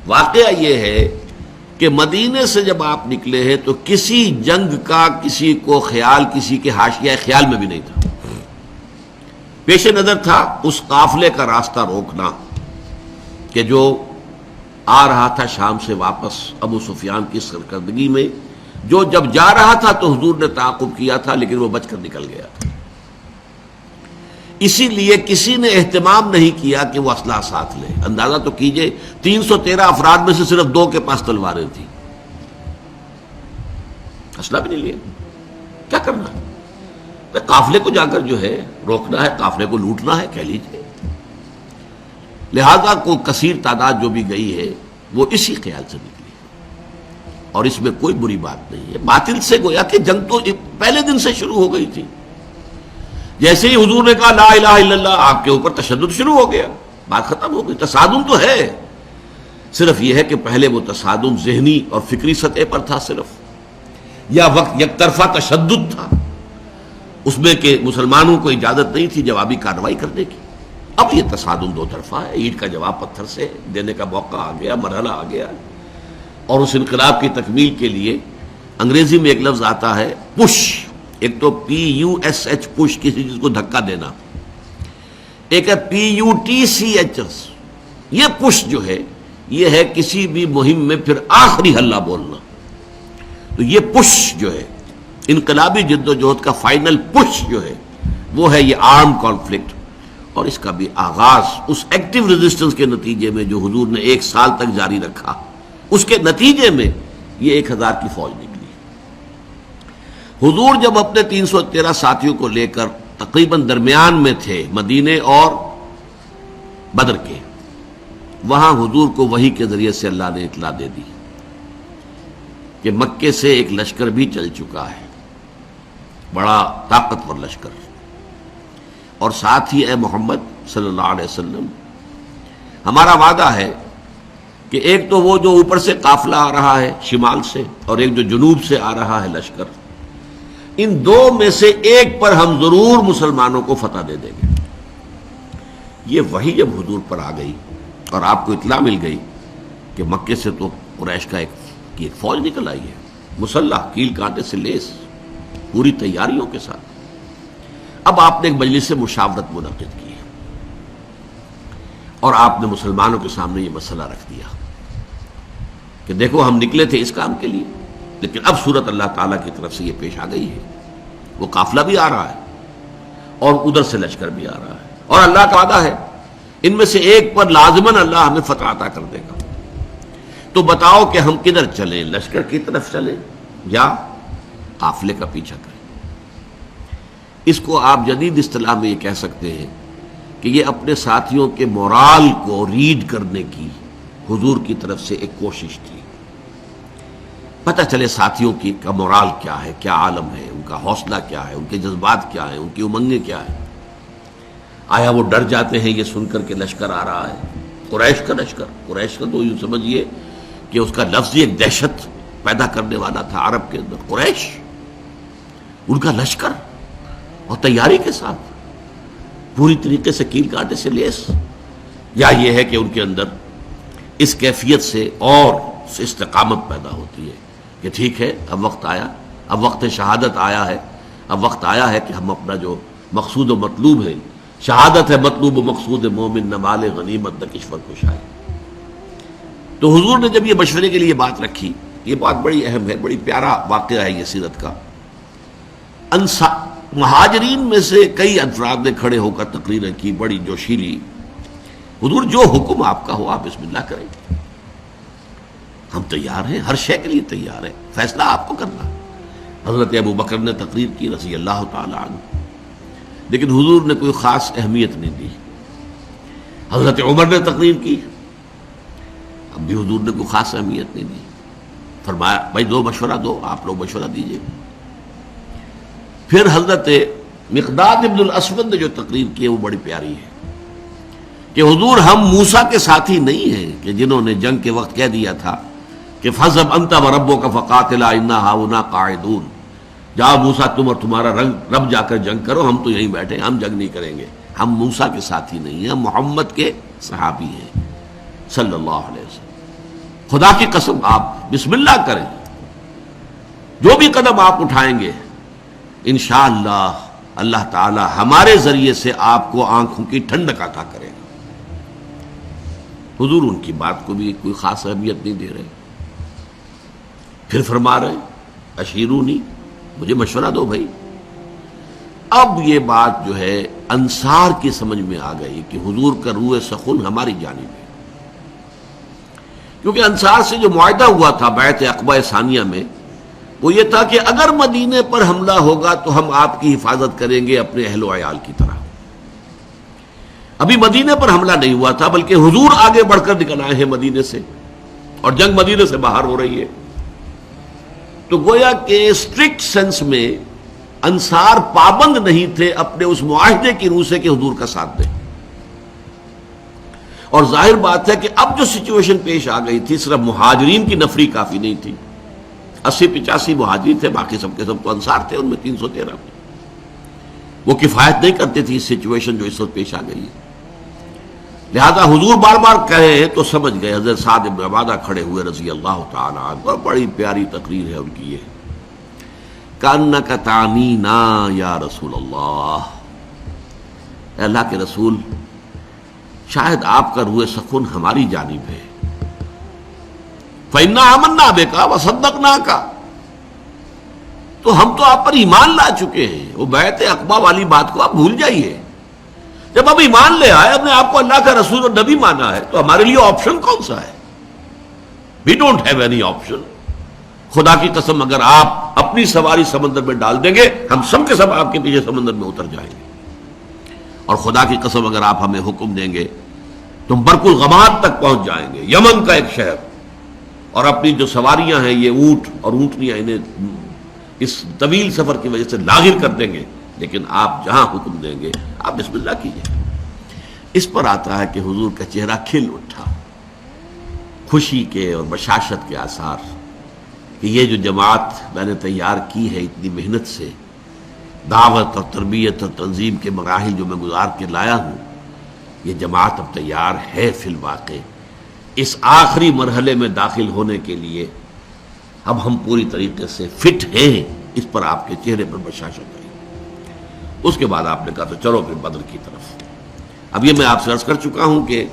واقعہ یہ ہے کہ مدینے سے جب آپ نکلے ہیں تو کسی جنگ کا کسی کو خیال کسی کے حاشیہ خیال میں بھی نہیں تھا. پیش نظر تھا اس قافلے کا راستہ روکنا کہ جو آ رہا تھا شام سے واپس ابو سفیان کی سرکردگی میں. جو جب جا رہا تھا تو حضور نے تعاقب کیا تھا لیکن وہ بچ کر نکل گیا تھا. اسی لیے کسی نے اہتمام نہیں کیا کہ وہ اسلحہ ساتھ لے. اندازہ تو کیجئے 313 افراد میں سے صرف 2 کے پاس تلواریں تھیں. اسلحہ بھی نہیں لیا. کیا کرنا ہے؟ قافلے کو جا کر جو ہے روکنا ہے، قافلے کو لوٹنا ہے کہہ لیجئے. لہذا کو کثیر تعداد جو بھی گئی ہے وہ اسی خیال سے نکلی اور اس میں کوئی بری بات نہیں ہے. باطل سے گویا کہ جنگ تو پہلے دن سے شروع ہو گئی تھی. جیسے ہی حضور نے کہا لا الہ الا اللہ آپ کے اوپر تشدد شروع ہو گیا، بات ختم ہو گئی. تصادم تو ہے، صرف یہ ہے کہ پہلے وہ تصادم ذہنی اور فکری سطح پر تھا صرف، یا وقت یک طرفہ تشدد تھا اس میں کہ مسلمانوں کو اجازت نہیں تھی جوابی کارروائی کرنے کی. اب یہ تصادم 2 طرفہ ہے. اینٹ کا جواب پتھر سے دینے کا موقع آ گیا، مرحلہ آ گیا. اور اس انقلاب کی تکمیل کے لیے انگریزی میں ایک لفظ آتا ہے پش. ایک تو PUSH پش، کسی چیز کو دھکا دینا. ایک ہے PUTCH. یہ پش جو ہے یہ ہے کسی بھی مہم میں پھر آخری حلہ بولنا. تو یہ پش جو ہے انقلابی جد و جہد کا فائنل پش جو ہے وہ ہے یہ آرم کانفلکٹ. اور اس کا بھی آغاز اس ایکٹیو ریزسٹنس کے نتیجے میں جو حضور نے 1 سال تک جاری رکھا، اس کے نتیجے میں یہ 1000 کی فوج نکلی. حضور جب اپنے 313 ساتھیوں کو لے کر تقریباً درمیان میں تھے مدینے اور بدر کے، وہاں حضور کو وحی کے ذریعے سے اللہ نے اطلاع دے دی کہ مکے سے ایک لشکر بھی چل چکا ہے، بڑا طاقتور لشکر. اور ساتھ ہی اے محمد صلی اللہ علیہ وسلم ہمارا وعدہ ہے کہ ایک تو وہ جو اوپر سے قافلہ آ رہا ہے شمال سے اور ایک جو جنوب سے آ رہا ہے لشکر، ان 2 میں سے ایک پر ہم ضرور مسلمانوں کو فتح دے دیں گے. یہ وحی جب حضور پر آ گئی اور آپ کو اطلاع مل گئی کہ مکے سے تو قریش کا ایک فوج نکل آئی ہے، مسلح، کیل کانٹے سے لیس، پوری تیاریوں کے ساتھ. اب آپ نے ایک مجلس سے مشاورت منعقد کی ہے اور آپ نے مسلمانوں کے سامنے یہ مسئلہ رکھ دیا کہ دیکھو ہم نکلے تھے اس کام کے لیے، لیکن اب صورت اللہ تعالیٰ کی طرف سے یہ پیش آ گئی ہے. وہ قافلہ بھی آ رہا ہے اور ادھر سے لشکر بھی آ رہا ہے، اور اللہ کا وعدہ ہے ان میں سے ایک پر لازماً اللہ ہمیں فتح عطا کر دے گا. تو بتاؤ کہ ہم کدھر چلیں، لشکر کی طرف چلیں یا قافلے کا پیچھا کریں؟ اس کو آپ جدید اصطلاح میں یہ کہہ سکتے ہیں کہ یہ اپنے ساتھیوں کے مورال کو ریڈ کرنے کی حضور کی طرف سے ایک کوشش تھی. پتہ چلے ساتھیوں کا مورال کیا ہے، کیا عالم ہے، ان کا حوصلہ کیا ہے، ان کے جذبات کیا ہیں، ان کی امنگیں کیا ہیں. آیا وہ ڈر جاتے ہیں یہ سن کر کے لشکر آ رہا ہے، قریش کا لشکر؟ قریش کا تو یوں سمجھیے کہ اس کا لفظ ایک دہشت پیدا کرنے والا تھا عرب کے اندر. قریش، ان کا لشکر اور تیاری کے ساتھ پوری طریقے سے کیل کانٹے سے لیس، یا یہ ہے کہ ان کے اندر اس کیفیت سے اور استقامت پیدا ہوتی ہے کہ ٹھیک ہے اب وقت آیا، اب وقت شہادت آیا ہے، اب وقت آیا ہے کہ ہم اپنا جو مقصود و مطلوب ہے، شہادت ہے مطلوب و مقصود مومن، نہ مال غنیمت نہ کشور کشائی. تو حضور نے جب یہ مشورے کے لیے بات رکھی، یہ بات بڑی اہم ہے، بڑی پیارا واقعہ ہے یہ سیرت کا. مہاجرین میں سے کئی افراد نے کھڑے ہو کر تقریریں کی بڑی جوشیلی. حضور جو حکم آپ کا ہو آپ بسم اللہ کریں، ہم تیار ہیں، ہر شے کے لیے تیار ہیں، فیصلہ آپ کو کرنا. حضرت ابو بکر نے تقریر کی رضی اللہ تعالی عنہ، لیکن حضور نے کوئی خاص اہمیت نہیں دی. حضرت عمر نے تقریر کی، اب بھی حضور نے کوئی خاص اہمیت نہیں دی. فرمایا بھائی دو مشورہ دو، آپ لوگ مشورہ دیجئے. پھر حضرت مقداد ابن الاسود نے جو تقریر کی ہے وہ بڑی پیاری ہے کہ حضور ہم موسیٰ کے ساتھی نہیں ہیں کہ جنہوں نے جنگ کے وقت کہہ دیا تھا کہ فَاذْهَبْ أَنْتَ وَرَبُّكَ فَقَاتِلَا إِنَّا هَاهُنَا قَاعِدُونَ، جاؤ موسیٰ تم اور تمہارا رب جا کر جنگ کرو، ہم تو یہیں بیٹھے، ہم جنگ نہیں کریں گے. ہم موسیٰ کے ساتھی نہیں ہیں، ہم محمد کے صحابی ہیں صلی اللہ علیہ وسلم. خدا کی قسم آپ بسم اللہ کریں، جو بھی قدم آپ اٹھائیں گے انشاءاللہ اللہ تعالی ہمارے ذریعے سے آپ کو آنکھوں کی ٹھنڈک عطا کرے گا۔ حضور ان کی بات کو بھی کوئی خاص اہمیت نہیں دے رہے، پھر فرما رہے اشیرونی، مجھے مشورہ دو بھائی۔ اب یہ بات جو ہے انصار کی سمجھ میں آ گئی کہ حضور کا روح سخن ہماری جانب ہے، کیونکہ انصار سے جو معاہدہ ہوا تھا بیعت عقبہ ثانیہ میں وہ یہ تھا کہ اگر مدینے پر حملہ ہوگا تو ہم آپ کی حفاظت کریں گے اپنے اہل و عیال کی طرح۔ ابھی مدینے پر حملہ نہیں ہوا تھا، بلکہ حضور آگے بڑھ کر نکل آئے ہیں مدینے سے، اور جنگ مدینے سے باہر ہو رہی ہے۔ تو گویا کہ اسٹرکٹ سینس میں انصار پابند نہیں تھے اپنے اس معاہدے کی روح سے کہ حضور کا ساتھ دیں، اور ظاہر بات ہے کہ اب جو سچویشن پیش آ گئی تھی صرف مہاجرین کی نفری کافی نہیں تھی، 80-85 مہاجرین تھے، باقی سب کے سب تو انصار تھے، ان میں 313 وہ کفایت نہیں کرتے تھے اس سچویشن جو اس وقت پیش آ گئی ہے۔ لہذا حضور بار بار کہے تو سمجھ گئے۔ حضرت سعد بن عبادہ کھڑے ہوئے رضی اللہ تعالی عنہ، اور بڑی پیاری تقریر ہے ان کی یہ، کأنک تعنینا یا رسول اللہ، اے اللہ کے رسول شاید آپ کا روح سخن ہماری جانب ہے، فإنا آمنا بک وصدقناک، تو ہم تو آپ پر ایمان لا چکے ہیں۔ وہ بیعت عقبہ والی بات کو آپ بھول جائیے، جب اب ایمان لے آئے، اپنے آپ کو اللہ کا رسول اور نبی مانا ہے، تو ہمارے لیے آپشن کون سا ہے؟ We don't have any option. خدا کی قسم اگر آپ اپنی سواری سمندر میں ڈال دیں گے، ہم سب کے سب آپ کے پیچھے سمندر میں اتر جائیں گے، اور خدا کی قسم اگر آپ ہمیں حکم دیں گے تو ہم برق الغماد تک پہنچ جائیں گے، یمن کا ایک شہر، اور اپنی جو سواریاں ہیں یہ اونٹ اور اونٹنیاں انہیں اس طویل سفر کی وجہ سے لاغر کر دیں گے، لیکن آپ جہاں حکم دیں گے آپ بسم اللہ کیجئے۔ اس پر آتا ہے کہ حضور کا چہرہ کھل اٹھا، خوشی کے اور بشاشت کے آثار، کہ یہ جو جماعت میں نے تیار کی ہے اتنی محنت سے، دعوت اور تربیت اور تنظیم کے مراحل جو میں گزار کے لایا ہوں، یہ جماعت اب تیار ہے فی الواقع اس آخری مرحلے میں داخل ہونے کے لیے، اب ہم پوری طریقے سے فٹ ہیں۔ اس پر آپ کے چہرے پر بشاشت آئی۔ اس کے بعد آپ نے کہا تو چلو پھر بدر کی طرف۔ اب یہ میں آپ سے عرض کر چکا ہوں کہ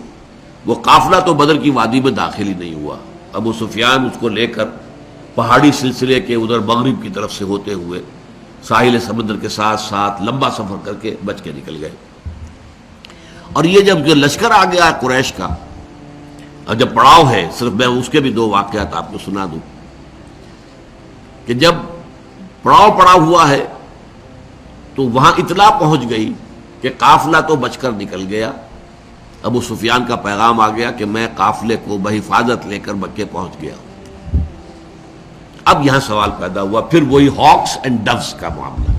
وہ قافلہ تو بدر کی وادی میں داخل ہی نہیں ہوا، ابو سفیان اس کو لے کر پہاڑی سلسلے کے ادھر مغرب کی طرف سے ہوتے ہوئے ساحل سمندر کے ساتھ ساتھ لمبا سفر کر کے بچ کے نکل گئے۔ اور یہ جب جو لشکر آ گیا قریش کا، اور جب پڑاؤ ہے، صرف میں اس کے بھی 2 واقعات آپ کو سنا دوں کہ جب پڑاؤ پڑا ہوا ہے تو وہاں اطلاع پہنچ گئی کہ قافلہ تو بچ کر نکل گیا، ابو سفیان کا پیغام آ گیا کہ میں قافلے کو بحفاظت لے کر مکے پہنچ گیا۔ اب یہاں سوال پیدا ہوا، پھر وہی ہاکس اینڈ ڈوز کا معاملہ۔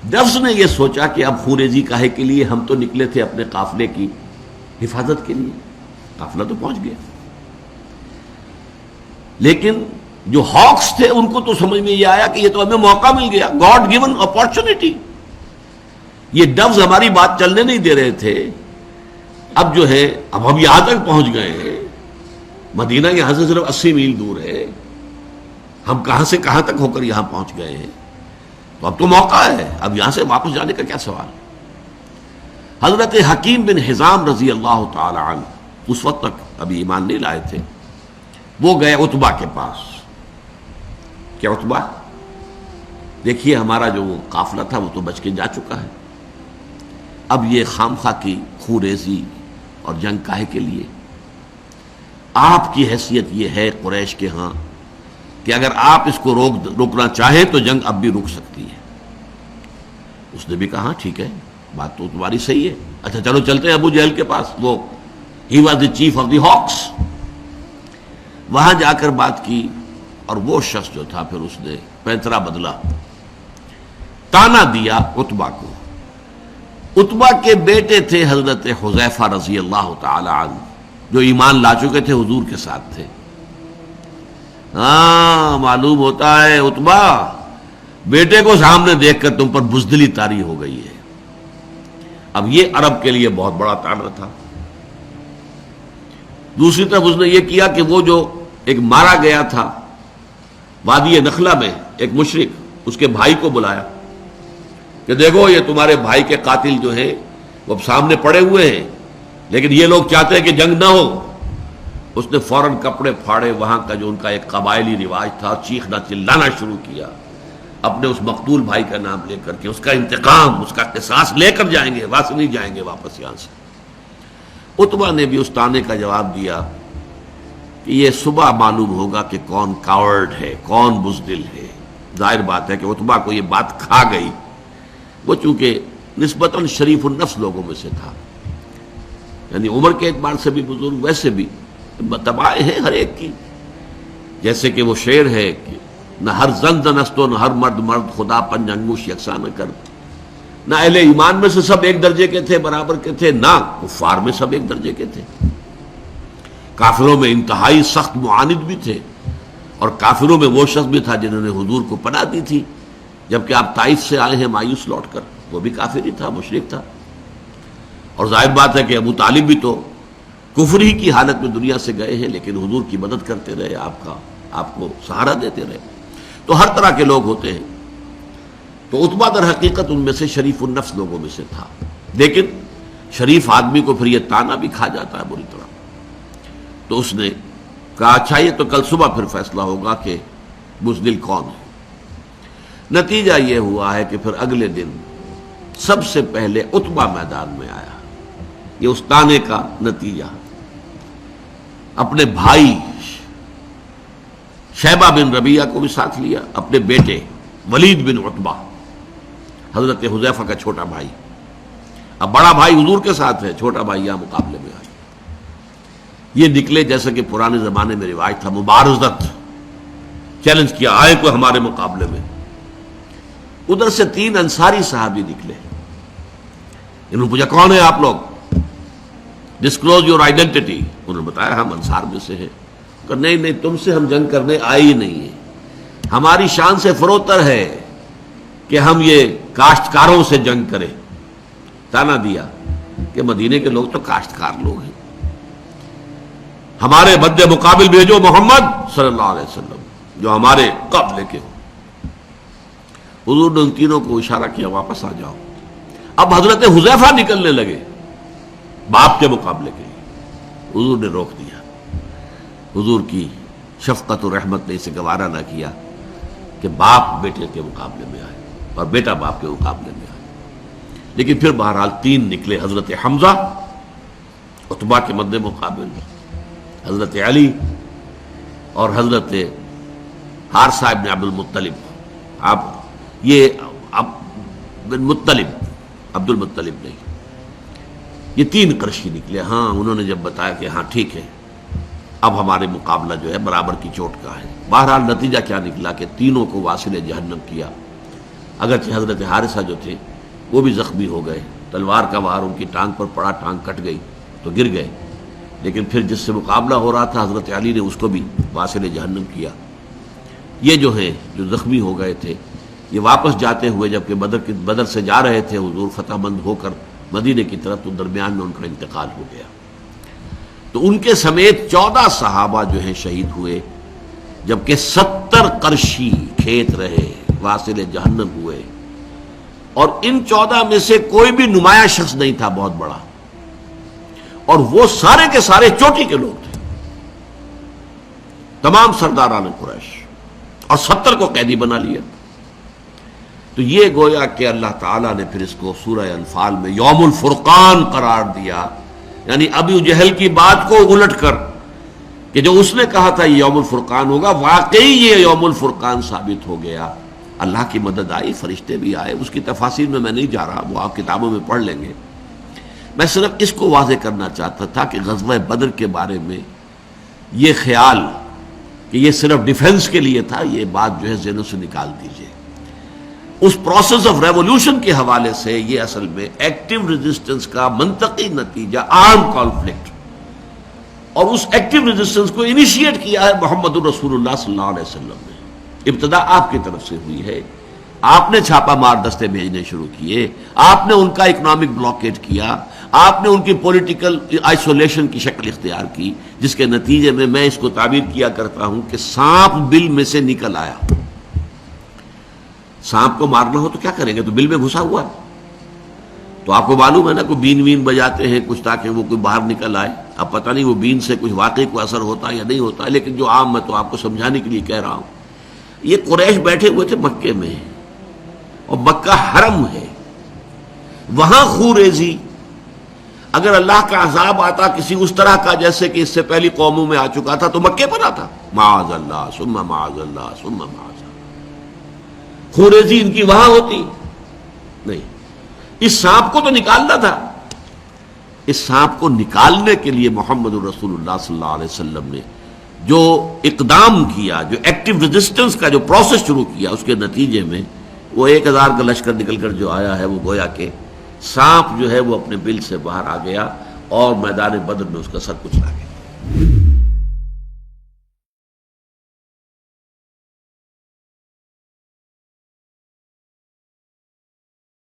ڈوز نے یہ سوچا کہ اب خوریزی کاہے کے لیے، ہم تو نکلے تھے اپنے قافلے کی حفاظت کے لیے، قافلہ تو پہنچ گیا۔ لیکن جو ہاکس تھے ان کو تو سمجھ میں یہ آیا کہ یہ تو ہمیں موقع مل گیا، گاڈ گیون اپارچونٹی، یہ ڈوز ہماری بات چلنے نہیں دے رہے تھے، اب جو ہے اب ہم یہاں تک پہنچ گئے ہیں، مدینہ یہاں سے صرف 80 میل دور ہے، ہم کہاں سے کہاں تک ہو کر یہاں پہنچ گئے ہیں، تو اب تو موقع ہے، اب یہاں سے واپس جانے کا کیا سوال۔ حضرت حکیم بن حزام رضی اللہ تعالی عنہ اس وقت تک ابھی ایمان نہیں لائے تھے، وہ گئے عتبہ کے پاس۔ کیا عتبہ، دیکھیے ہمارا جو وہ قافلہ تھا وہ تو بچ کے جا چکا ہے، اب یہ خامخواہ کی خوریزی اور جنگ کاہے کے لیے؟ آپ کی حیثیت یہ ہے قریش کے ہاں کہ اگر آپ اس کو روکنا چاہیں تو جنگ اب بھی رک سکتی ہے۔ اس نے بھی کہا ٹھیک ہے، بات تو تمہاری صحیح ہے، اچھا چلو چلتے ہیں ابو جہل کے پاس، وہ he was the chief of the ہاکس۔ وہاں جا کر بات کی، اور وہ شخص جو تھا پھر اس نے پینترا بدلا، تانا دیا عتبہ کو۔ عتبہ کے بیٹے تھے حضرت حذیفہ رضی اللہ تعالی عنہ، جو ایمان لا چکے تھے، حضور کے ساتھ تھے۔ ہاں معلوم ہوتا ہے عتبہ، بیٹے کو سامنے دیکھ کر تم پر بزدلی طاری ہو گئی ہے۔ اب یہ عرب کے لیے بہت بڑا طعنہ تھا۔ دوسری طرف اس نے یہ کیا کہ وہ جو ایک مارا گیا تھا وادی نخلا میں ایک مشرک، اس کے بھائی کو بلایا کہ دیکھو یہ تمہارے بھائی کے قاتل جو ہیں وہ اب سامنے پڑے ہوئے ہیں، لیکن یہ لوگ چاہتے ہیں کہ جنگ نہ ہو۔ اس نے فوراً کپڑے پھاڑے، وہاں کا جو ان کا ایک قبائلی رواج تھا، چیخنا چلانا شروع کیا، اپنے اس مقتول بھائی کا نام لے کر کے اس کا انتقام، اس کا قصاص لے کر جائیں گے، واپس نہیں جائیں گے واپس یہاں سے۔ عتبہ نے بھی اس طعنے کا جواب دیا کہ یہ صبح معلوم ہوگا کہ کون کاورڈ ہے، کون بزدل ہے۔ ظاہر بات ہے کہ عتبہ کو یہ بات کھا گئی، وہ چونکہ نسبتاً شریف النفس لوگوں میں سے تھا، یعنی عمر کے اعتبار سے بھی بزرگ، ویسے بھی تباہ ہے ہر ایک کی، جیسے کہ وہ شعر ہے کہ نہ ہر زن زن است و نہ ہر مرد مرد، خدا پنج انگوش یکساں نہ کر۔ نہ اہل ایمان میں سے سب ایک درجے کے تھے، برابر کے تھے، نہ کفار میں سب ایک درجے کے تھے۔ کافروں میں انتہائی سخت معاند بھی تھے، اور کافروں میں وہ شخص بھی تھا جنہوں نے حضور کو پناہ دی تھی جبکہ آپ طائف سے آئے ہیں مایوس لوٹ کر، وہ بھی کافر ہی تھا، مشرک تھا۔ اور ظاہر بات ہے کہ ابو طالب بھی تو کفر ہی کی حالت میں دنیا سے گئے ہیں، لیکن حضور کی مدد کرتے رہے، آپ کو سہارا دیتے رہے۔ تو ہر طرح کے لوگ ہوتے ہیں، تو عتبہ در حقیقت ان میں سے شریف النفس لوگوں میں سے تھا، لیکن شریف آدمی کو پھر یہ تانا بھی کھا جاتا ہے بری طرح۔ تو اس نے کہا اچھا یہ تو کل صبح پھر فیصلہ ہوگا کہ بزدل کون ہے۔ نتیجہ یہ ہوا ہے کہ پھر اگلے دن سب سے پہلے عتبہ میدان میں آیا۔ یہ اس تانے کا نتیجہ، اپنے بھائی شیبہ بن ربیعہ کو بھی ساتھ لیا، اپنے بیٹے ولید بن عتبہ، حضرت حذیفہ کا چھوٹا بھائی۔ اب بڑا بھائی حضور کے ساتھ ہے، چھوٹا بھائی یہاں مقابلے میں آیا۔ یہ نکلے جیسے کہ پرانے زمانے میں رواج تھا، مبارزت، چیلنج کیا، آئے کوئی ہمارے مقابلے میں۔ ادھر سے 3 انصاری صحابی نکلے، انہوں نے پوچھا کون ہے آپ لوگ، ڈسکلوز یور آئیڈینٹی۔ انہوں نے بتایا ہم انصار میں سے ہیں۔ کہ نہیں نہیں، تم سے ہم جنگ کرنے آئے ہی نہیں ہیں، ہماری شان سے فروتر ہے کہ ہم یہ کاشتکاروں سے جنگ کریں۔ تانا دیا کہ مدینے کے لوگ تو کاشتکار لوگ ہیں، ہمارے مد مقابل بھیجو محمد صلی اللہ علیہ وسلم جو ہمارے قبلے کے ہو۔ حضور نے ان تینوں کو اشارہ کیا واپس آ جاؤ۔ اب حضرت حذیفہ نکلنے لگے باپ کے مقابلے کے لیے، حضور نے روک دیا۔ حضور کی شفقت و رحمت نے اسے گوارا نہ کیا کہ باپ بیٹے کے مقابلے میں آئے اور بیٹا باپ کے مقابلے میں آئے، لیکن پھر بہرحال 3 نکلے، حضرت حمزہ عتبہ کے مد مقابل، حضرت علی اور حضرت حارثہ ابن عبد المطلب۔ آپ یہ بن مطلب، عبد المطلب نہیں، یہ 3 قرشی نکلے۔ ہاں انہوں نے جب بتایا کہ ہاں ٹھیک ہے اب ہمارے مقابلہ جو ہے برابر کی چوٹ کا ہے۔ بہرحال نتیجہ کیا نکلا کہ تینوں کو واصل جہنم کیا، اگرچہ حضرت حارثہ جو تھے وہ بھی زخمی ہو گئے، تلوار کا وار ان کی ٹانگ پر پڑا، ٹانگ کٹ گئی تو گر گئے، لیکن پھر جس سے مقابلہ ہو رہا تھا حضرت علی نے اس کو بھی واصل جہنم کیا۔ یہ جو ہیں جو زخمی ہو گئے تھے یہ واپس جاتے ہوئے جبکہ بدر سے جا رہے تھے حضور فتح مند ہو کر مدینے کی طرف، تو درمیان میں ان کا انتقال ہو گیا۔ تو ان کے سمیت 14 صحابہ جو ہیں شہید ہوئے، جبکہ 70 قرشی کھیت رہے، واصل جہنم ہوئے۔ اور ان 14 میں سے کوئی بھی نمایاں شخص نہیں تھا بہت بڑا، اور وہ سارے کے سارے چوٹی کے لوگ تھے، تمام سرداران قریش، اور 70 کو قیدی بنا لیا۔ تو یہ گویا کہ اللہ تعالیٰ نے پھر اس کو سورہ انفال میں یوم الفرقان قرار دیا، یعنی ابو جہل کی بات کو الٹ کر کہ جو اس نے کہا تھا یہ یوم الفرقان ہوگا، واقعی یہ یوم الفرقان ثابت ہو گیا۔ اللہ کی مدد آئی، فرشتے بھی آئے، اس کی تفاصیل میں نہیں جا رہا، وہ آپ کتابوں میں پڑھ لیں گے۔ میں صرف اس کو واضح کرنا چاہتا تھا کہ غزوہ بدر کے بارے میں یہ خیال کہ یہ صرف ڈیفنس کے لیے تھا، یہ بات جو ہے ذہنوں سے نکال دیجئے۔ اس پروسیس آف ریولوشن کے حوالے سے یہ اصل میں ایکٹیو ریزسٹنس کا منطقی نتیجہ، آرم کانفلکٹ، اور اس ایکٹیو ریزسٹنس کو انیشیٹ کیا ہے محمد الرسول اللہ صلی اللہ علیہ وسلم نے۔ ابتدا آپ کی طرف سے ہوئی ہے، آپ نے چھاپا مار دستے بھیجنے شروع کیے، آپ نے ان کا اکنامک بلاکیٹ کیا، آپ نے ان کی پولیٹیکل آئسولیشن کی شکل اختیار کی، جس کے نتیجے میں میں اس کو تعبیر کیا کرتا ہوں کہ سانپ بل میں سے نکل آیا۔ سانپ کو مارنا ہو تو کیا کریں گے؟ تو بل میں گھسا ہوا ہے، تو آپ کو معلوم ہے نا، کوئی بین وین بجاتے ہیں کچھ تاکہ وہ کوئی باہر نکل آئے۔ اب پتہ نہیں وہ بین سے کچھ واقعی کوئی اثر ہوتا ہے یا نہیں ہوتا ہے، لیکن جو عام میں تو آپ کو سمجھانے کے لیے کہہ رہا ہوں۔ یہ قریش بیٹھے ہوئے تھے مکے میں، اور مکہ حرم ہے، وہاں خوریزی، اگر اللہ کا عذاب آتا کسی اس طرح کا جیسے کہ اس سے پہلی قوموں میں آ چکا تھا تو مکے پر آتا، معاذ اللہ ثم معاذ اللہ ثم معاذ اللہ، خوریزی ان کی وہاں ہوتی نہیں۔ اس سانپ کو تو نکالنا تھا، اس سانپ کو نکالنے کے لیے محمد رسول اللہ صلی اللہ علیہ وسلم نے جو اقدام کیا، جو ایکٹیو ریزسٹنس کا جو پروسیس شروع کیا، اس کے نتیجے میں وہ 1000 کا لشکر نکل کر جو آیا ہے، وہ گویا کہ سانپ جو ہے وہ اپنے بل سے باہر آ گیا اور میدان بدر میں اس کا سر کچلا گیا۔